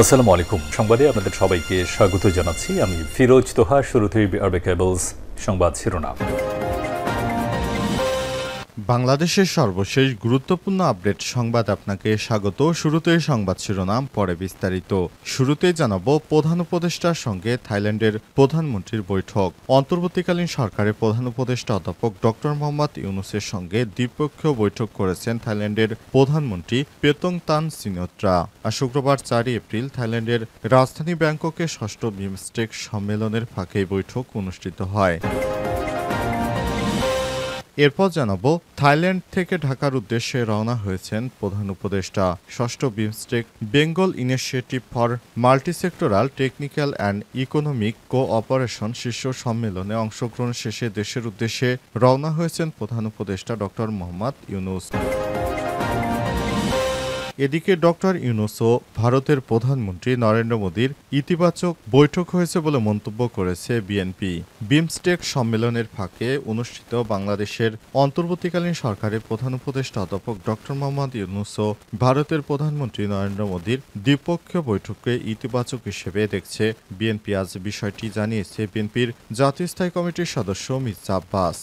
আসসালামু আলাইকুম। সংবাদে আপনাদের সবাইকে স্বাগত জানাচ্ছি। আমি ফিরোজ তোহা। শুরুতেই আরবে কেবলস সংবাদ শিরোনাম। বাংলাদেশের সর্বশেষ গুরুত্বপূর্ণ আপডেট সংবাদ আপনাকে স্বাগত। শুরুতেই সংবাদ শিরোনাম, পরে বিস্তারিত। শুরুতেই জানাবো, প্রধান উপদেষ্টার সঙ্গে থাইল্যান্ডের প্রধানমন্ত্রীর বৈঠক। অন্তর্বর্তীকালীন সরকারের প্রধান উপদেষ্টা অধ্যাপক ডক্টর মোহাম্মদ ইউনুসের সঙ্গে দ্বিপক্ষীয় বৈঠক করেছেন থাইল্যান্ডের প্রধানমন্ত্রী পেতংতান সিনোত্রা। আর শুক্রবার 4 এপ্রিল থাইল্যান্ডের রাজধানী ব্যাংককে ষষ্ঠ বিমস্টেক সম্মেলনের ফাঁকে বৈঠক অনুষ্ঠিত হয়। এরপর জানাবো, থাইল্যান্ড থেকে ঢাকার উদ্দেশ্যে রওনা হয়েছেন প্রধান উপদেষ্টা। ষষ্ঠ BIMSTEC Bengal initiative for multi-sectoral technical and economic cooperation শীর্ষ সম্মেলনে অংশগ্রহণ শেষে দেশের উদ্দেশ্যে রওনা হয়েছেন প্রধান উপদেষ্টা ডক্টর মোহাম্মদ ইউনুস। এদিকে ডক্টর ইউনুস ও ভারতের প্রধানমন্ত্রী নরেন্দ্র মোদীর ইতিবাচক বৈঠক হয়েছে বলে মন্তব্য করেছে বিএনপি। বিমস্টেক সম্মেলনের ফাঁকে অনুষ্ঠিত বাংলাদেশের অন্তর্বর্তীকালীন সরকারের প্রধান উপদেষ্টা অধ্যাপক ডক্টর মোহাম্মদ ইউনুস ও ভারতের প্রধানমন্ত্রী নরেন্দ্র মোদীর দ্বিপক্ষীয় বৈঠককে ইতিবাচক হিসেবে দেখছে বিএনপি। আজ বিষয়টি জানিয়েছে বিএনপির জাতীয় স্থায়ী কমিটির সদস্য মির্জা আব্বাস।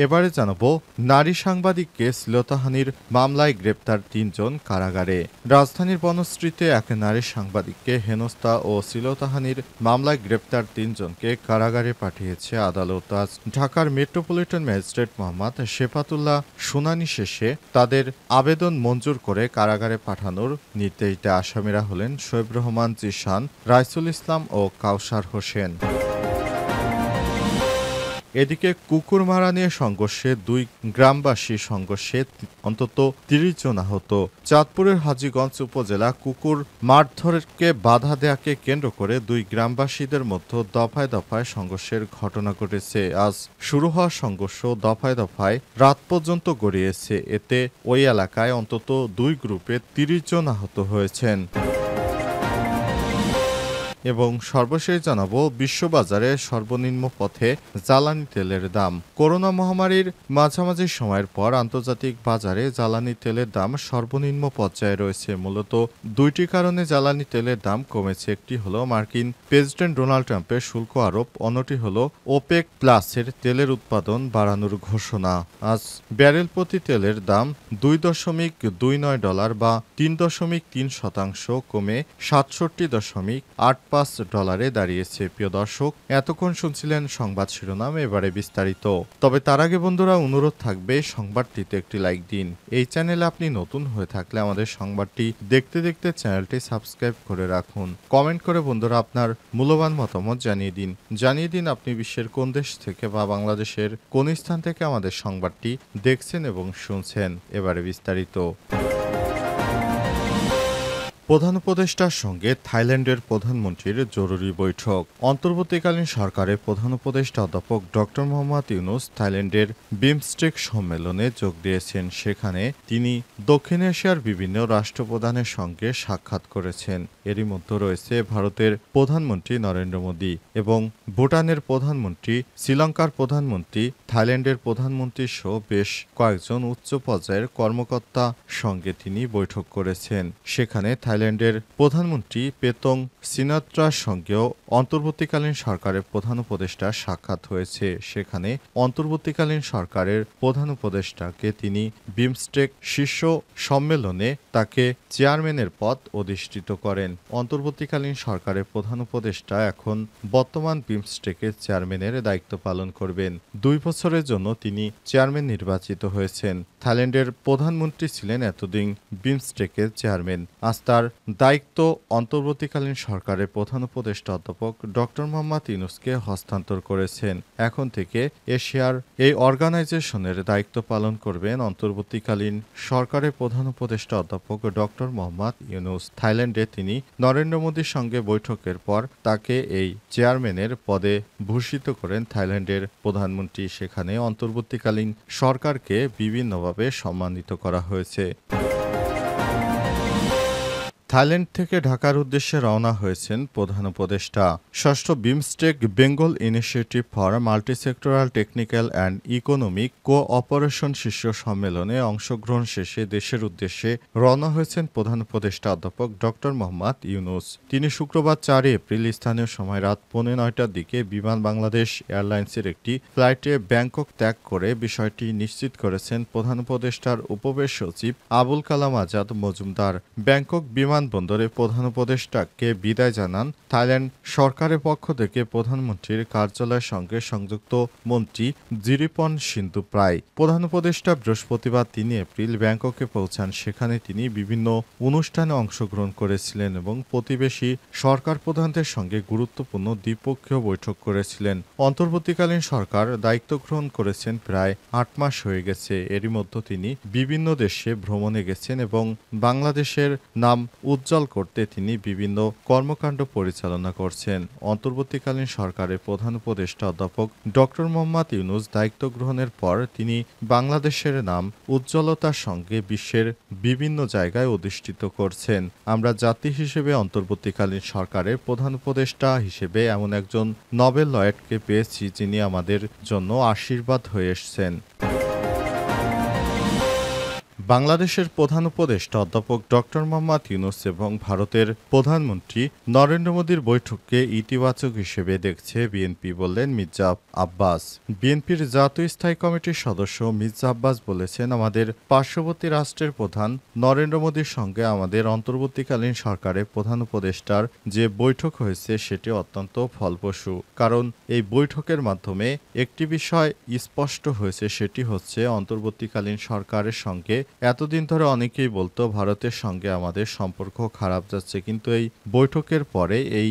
এবারে জানাবো, নারী সাংবাদিককে শ্লীলতাহানির মামলায় গ্রেপ্তার 3 জন কারাগারে। রাজধানীর বনশ্রীতে এক নারী সাংবাদিককে হেনস্থা ও শ্লীলতাহানির মামলায় গ্রেপ্তার 3 জনকে কারাগারে পাঠিয়েছে আদালত। আজ ঢাকার মেট্রোপলিটন ম্যাজিস্ট্রেট মোহাম্মদ শেফাতুল্লাহ শুনানি শেষে তাদের আবেদন মঞ্জুর করে কারাগারে পাঠানোর নির্দেশ দেয়। আসামিরা হলেন শোয়েব রহমান জিশান, রাইসুল ইসলাম ও কাউসার হোসেন। এদিকে কুকুর মারা নিয়ে সংঘর্ষে 2 গ্রামবাসী সংঘর্ষে অন্তত 30 জন আহত। চাঁদপুরের হাজীগঞ্জ উপজেলা কুকুর মারধরকে বাধা দেয়াকে কেন্দ্র করে 2 গ্রামবাসীদের মধ্যে দফায় দফায় সংঘর্ষের ঘটনা ঘটেছে। আজ শুরু হওয়া সংঘর্ষ দফায় দফায় রাত পর্যন্ত গড়িয়েছে। এতে ওই এলাকায় অন্তত 2 গ্রুপে 30 জন আহত হয়েছেন। এবং সর্বশেষ জানাবো, বিশ্ববাজারে সর্বনিম্ন পথে জ্বালানি তেলের দাম। করোনা মহামারীর মাঝামাঝি সময়ের পর আন্তর্জাতিক বাজারে জ্বালানি তেলের দাম সর্বনিম্ন পর্যায়ে রয়েছে। মূলত 2টি কারণে জ্বালানি তেলের দাম কমেছে। একটি হলো মার্কিন প্রেসিডেন্ট ডোনাল্ড ট্রাম্পের শুল্ক আরোপ, অন্যটি হলো ওপেক প্লাসের তেলের উৎপাদন বাড়ানোর ঘোষণা। আজ ব্যারেল প্রতি তেলের দাম $2.29 বা 3.3% কমে $67.85 দাঁড়িয়েছে। প্রিয় দর্শক, এতক্ষণ শুনছিলেন সংবাদ শিরোনাম, এবারে বিস্তারিত। তবে তার আগে বন্ধুরা, অনুরোধ থাকবে সংবাদটিতে একটি লাইক দিন। এই চ্যানেলে আপনি নতুন হয়ে থাকলে আমাদের সংবাদটি দেখতে দেখতে চ্যানেলটি সাবস্ক্রাইব করে রাখুন। কমেন্ট করে বন্ধুরা আপনার মূল্যবান মতামত জানিয়ে দিন আপনি বিশ্বের কোন দেশ থেকে বা বাংলাদেশের কোন স্থান থেকে আমাদের সংবাদটি দেখছেন এবং শুনছেন। এবারে বিস্তারিত। প্রধান উপদেষ্টার সঙ্গে থাইল্যান্ডের প্রধানমন্ত্রীর জরুরি বৈঠক। অন্তর্বর্তীকালীন সরকারের প্রধান উপদেষ্টা অধ্যাপক ডক্টর মোহাম্মদ ইউনুস থাইল্যান্ডের বিমস্টেক সম্মেলনে যোগ দিয়েছেন। সেখানে তিনি দক্ষিণ এশিয়ার বিভিন্ন রাষ্ট্রপ্রধানের সঙ্গে সাক্ষাৎ করেছেন। এরই মধ্যে রয়েছে ভারতের প্রধানমন্ত্রী নরেন্দ্র মোদী এবং ভুটানের প্রধানমন্ত্রী, শ্রীলঙ্কার প্রধানমন্ত্রী, থাইল্যান্ডের প্রধানমন্ত্রী সহ বেশ কয়েকজন উচ্চ পর্যায়ের কর্মকর্তার সঙ্গে তিনি বৈঠক করেছেন। সেখানে থাইল্যান্ডের প্রধানমন্ত্রী পেতং সিনোত্রার সঙ্গেও অন্তর্বর্তীকালীন সরকারের প্রধান উপদেষ্টার সাক্ষাৎ হয়েছে। সেখানে অন্তর্বর্তীকালীন সরকারের প্রধান উপদেষ্টাকে তিনি বিমস্টেক শীর্ষ সম্মেলনে তাকে চেয়ারম্যানের পদ অধিষ্ঠিত করেন। অন্তর্বর্তীকালীন সরকারের প্রধান উপদেষ্টা এখন বর্তমান বিমস্টেকের চেয়ারম্যানের দায়িত্ব পালন করবেন। 2 বছরের জন্য তিনি চেয়ারম্যান নির্বাচিত হয়েছেন। থাইল্যান্ডের প্রধানমন্ত্রী ছিলেন এতদিন বিমস্টেকের চেয়ারম্যান। আজ তার দায়িত্ব অন্তর্বর্তীকালীন সরকারের প্রধান উপদেষ্টা অধ্যাপক ডক্টর মোহাম্মদ ইউনুসকে হস্তান্তর করেছেন। এখন থেকে এশিয়ার এই অর্গানাইজেশনের দায়িত্ব পালন করবেন অন্তর্বর্তীকালীন সরকারের প্রধান উপদেষ্টা অধ্যাপক ডক্টর মোহাম্মদ ইউনুস। থাইল্যান্ডে তিনি নরেন্দ্র মোদীর সঙ্গে বৈঠকের পর তাকে এই চেয়ারম্যানের পদে ভূষিত করেন থাইল্যান্ডের প্রধানমন্ত্রী। সেখানে অন্তর্বর্তীকালীন সরকারকে বিভিন্নভাবে সম্মানিত করা হয়েছে। থাইল্যান্ড থেকে ঢাকার উদ্দেশ্যে রওনা হয়েছেন প্রধান উপদেষ্টা। ষষ্ঠ BIMSTEC Bengal initiative for multi-sectoral technical and economic cooperation শীর্ষ সম্মেলনে অংশগ্রহণ শেষে দেশের উদ্দেশ্যে রওনা হয়েছেন প্রধান উপদেষ্টা অধ্যাপক ড মোহাম্মদ ইউনূস। তিনি শুক্রবার ৪ এপ্রিল স্থানীয় সময় রাত 9:45টার দিকে বিমান বাংলাদেশ এয়ারলাইন্সের একটি ফ্লাইটে ব্যাংকক ত্যাগ করে বিষয়টি নিশ্চিত করেছেন প্রধান উপদেষ্টার উপবেশ সচিব আবুল কালাম আজাদ মজুমদার। ব্যাংকক বিমানবন্দরে প্রধান উপদেষ্টাকে বিদায় জানান থাইল্যান্ড সরকারের পক্ষ থেকে প্রধানমন্ত্রীর কার্যালয়ের সঙ্গে সংযুক্ত মন্ত্রী জিরিপন সিন্ধুপ্রায়। প্রধান উপদেষ্টা বৃহস্পতিবার ৩ এপ্রিল ব্যাংককে পৌঁছান। সেখানে তিনি বিভিন্ন অনুষ্ঠানে অংশগ্রহণ করেছিলেন এবং প্রতিবেশী সরকার প্রধানদের সঙ্গে গুরুত্বপূর্ণ দ্বিপক্ষীয় বৈঠক করেছিলেন। অন্তর্বর্তীকালীন সরকার দায়িত্ব গ্রহণ করেছেন প্রায় ৮ মাস হয়ে গেছে। এরই মধ্যে তিনি বিভিন্ন দেশে ভ্রমণে গেছেন এবং বাংলাদেশের নাম উজ্জ্বল করতে তিনি বিভিন্ন কর্মকাণ্ড পরিচালনা করছেন। অন্তর্বর্তীকালীন সরকারের প্রধান উপদেষ্টা অধ্যাপক ড মোহাম্মদ ইউনূস দায়িত্ব গ্রহণের পর তিনি বাংলাদেশের নাম উজ্জ্বলতার সঙ্গে বিশ্বের বিভিন্ন জায়গায় অধিষ্ঠিত করছেন। আমরা জাতি হিসেবে অন্তর্বর্তীকালীন সরকারের প্রধান উপদেষ্টা হিসেবে এমন একজন নোবেল লয়েটকে পেয়েছি যিনি আমাদের জন্য আশীর্বাদ হয়ে এসেছেন। বাংলাদেশের প্রধান উপদেষ্টা অধ্যাপক ড মোহাম্মদ ইউনূস এবং ভারতের প্রধানমন্ত্রী নরেন্দ্র মোদীর বৈঠককে ইতিবাচক হিসেবে দেখছে বিএনপি, বললেন মির্জা আব্বাস। বিএনপির জাতীয় স্থায়ী কমিটির সদস্য মির্জা আব্বাস বলেছেন, আমাদের পার্শ্ববর্তী রাষ্ট্রের প্রধান নরেন্দ্র মোদীর সঙ্গে আমাদের অন্তর্বর্তীকালীন সরকারের প্রধান উপদেষ্টার যে বৈঠক হয়েছে সেটি অত্যন্ত ফলপ্রসূ। কারণ এই বৈঠকের মাধ্যমে একটি বিষয় স্পষ্ট হয়েছে, সেটি হচ্ছে অন্তর্বর্তীকালীন সরকারের সঙ্গে এতদিন ধরে অনেকেই বলতো ভারতের সঙ্গে আমাদের সম্পর্ক খারাপ যাচ্ছে, কিন্তু এই বৈঠকের পরে এই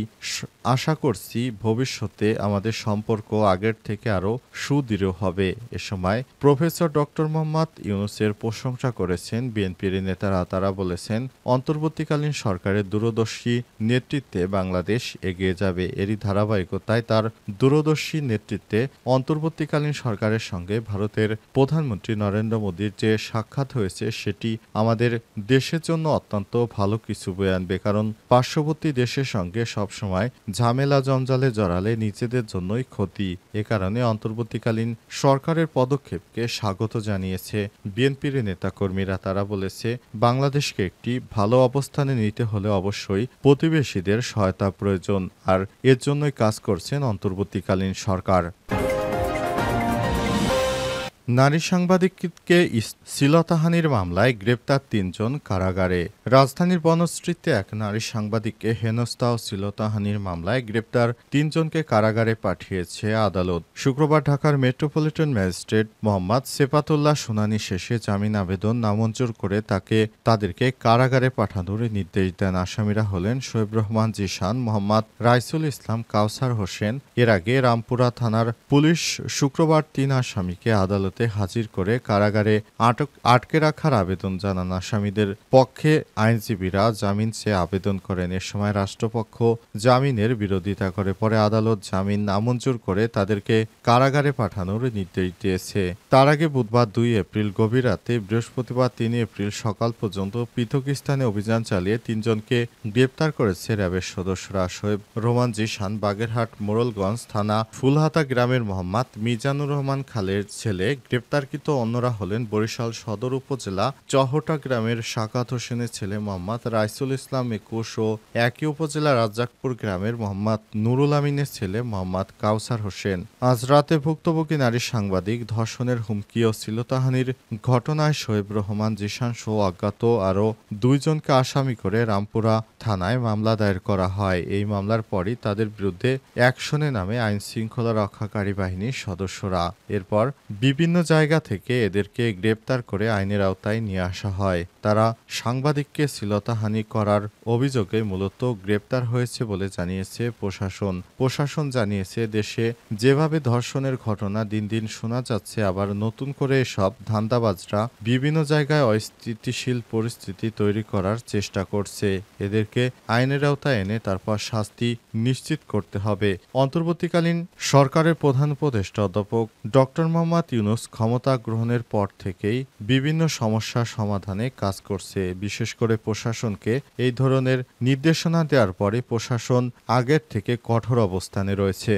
আশা করছি ভবিষ্যতে আমাদের সম্পর্ক আগের থেকে আরও সুদৃঢ় হবে। এ সময় প্রফেসর ড মোহাম্মদ ইউনূসের প্রশংসা করেছেন বিএনপির নেতারা। তারা বলেছেন, অন্তর্বর্তীকালীন সরকারের দূরদর্শী নেতৃত্বে বাংলাদেশ এগিয়ে যাবে। এরই ধারাবাহিকতায় তার দূরদর্শী নেতৃত্বে অন্তর্বর্তীকালীন সরকারের সঙ্গে ভারতের প্রধানমন্ত্রী নরেন্দ্র মোদীর যে সাক্ষাৎ হয়েছে সেটি আমাদের দেশের জন্য অত্যন্ত ভালো কিছু বয়ে আনবে। কারণ পার্শ্ববর্তী দেশের সঙ্গে সবসময় ঝামেলা জঞ্জালে জড়ালে নিজেদের জন্যই ক্ষতি। এ কারণে অন্তর্বর্তীকালীন সরকারের পদক্ষেপকে স্বাগত জানিয়েছে বিএনপির নেতাকর্মীরা। তারা বলেছে, বাংলাদেশকে একটি ভালো অবস্থানে নিতে হলে অবশ্যই প্রতিবেশীদের সহায়তা প্রয়োজন, আর এর জন্যই কাজ করছেন অন্তর্বর্তীকালীন সরকার। নারী সাংবাদিককে শ্লীলতাহানির মামলায় গ্রেপ্তার ৩ জন কারাগারে। রাজধানীর বনশ্রীতে এক নারী সাংবাদিককে হেনস্থা ও শ্লীলতাহানির মামলায় গ্রেপ্তার ৩ জনকে কারাগারে পাঠিয়েছে আদালত। শুক্রবার ঢাকার মেট্রোপলিটন ম্যাজিস্ট্রেট মোহাম্মদ সেফাতুল্লাহ শুনানি শেষে জামিন আবেদন নামঞ্জুর করে তাদেরকে কারাগারে পাঠানোর নির্দেশ দেন। আসামিরা হলেন শোয়েব রহমান জিশান, মোহাম্মদ রাইসুল ইসলাম, কাউসার হোসেন। এর আগে রামপুরা থানার পুলিশ শুক্রবার ৩ আসামিকে আদালত হাজির করে কারাগারে আটকে রাখার আবেদন জানান। আসামিদের পক্ষে আইনজীবীরা জামিন চেয়ে আবেদন করেন। এ সময় রাষ্ট্রপক্ষ জামিনের বিরোধিতা করে। পরে আদালত জামিন নামঞ্জুর করে তাদেরকে কারাগারে পাঠানোর নির্দেশ দিয়েছে। তার আগে বুধবার ২ এপ্রিল গভীর রাতে, বৃহস্পতিবার ৩ এপ্রিল সকাল পর্যন্ত পৃথক স্থানে অভিযান চালিয়ে ৩ জনকে গ্রেপ্তার করেছে র্যাবের সদস্যরা। শোয়েব রহমান জিশান বাগেরহাট মোড়লগঞ্জ থানা ফুলহাতা গ্রামের মোহাম্মদ মিজানুর রহমান খালের ছেলে। গ্রেপ্তারকৃত অন্যরা হলেন বরিশাল সদর উপজেলা চহটা গ্রামের সাকাত হোসেনের ছেলে মোহাম্মদ রাইসুল ইসলাম ২১ ও একই উপজেলা রাজ্জাকপুর গ্রামের মোহাম্মদ নুরুল আমিনের ছেলে মোহাম্মদ কাউসার হোসেন। আজ রাতে ভুক্তভোগী নারী সাংবাদিক ধর্ষণের হুমকি ও শ্লীলতাহানির ঘটনায় শোয়েব রহমান জিশান সহ অজ্ঞাত আরও ২ জনকে আসামি করে রামপুরা থানায় মামলা দায়ের করা হয়। এই মামলার পরই তাদের বিরুদ্ধে অ্যাকশনে নামে আইন শৃঙ্খলা রক্ষাকারী বাহিনীর সদস্যরা। এরপর বিভিন্ন জায়গা থেকে এদেরকে গ্রেপ্তার করে আইনের আওতায় নিয়ে আসা হয়। তারা সাংবাদিককে শ্লীলতাহানি করার অভিযোগে মূলত গ্রেপ্তার হয়েছে বলে জানিয়েছে প্রশাসন জানিয়েছে, দেশে যেভাবে ধর্ষণের ঘটনা দিন দিন শোনা যাচ্ছে, আবার নতুন করে এসব ধান্দাবাজরা বিভিন্ন জায়গায় অস্থিতিশীল পরিস্থিতি তৈরি করার চেষ্টা করছে। এদেরকে আইনের আওতায় এনে তারপর শাস্তি নিশ্চিত করতে হবে। অন্তর্বর্তীকালীন সরকারের প্রধান উপদেষ্টা অধ্যাপক ড মোহাম্মদ ইউনূস ক্ষমতা গ্রহণের পর থেকেই বিভিন্ন সমস্যা সমাধানে কাজ করছে। বিশেষ করে প্রশাসনকে এই ধরনের নির্দেশনা দেওয়ার পরে প্রশাসন আগের থেকে কঠোর অবস্থানে রয়েছে।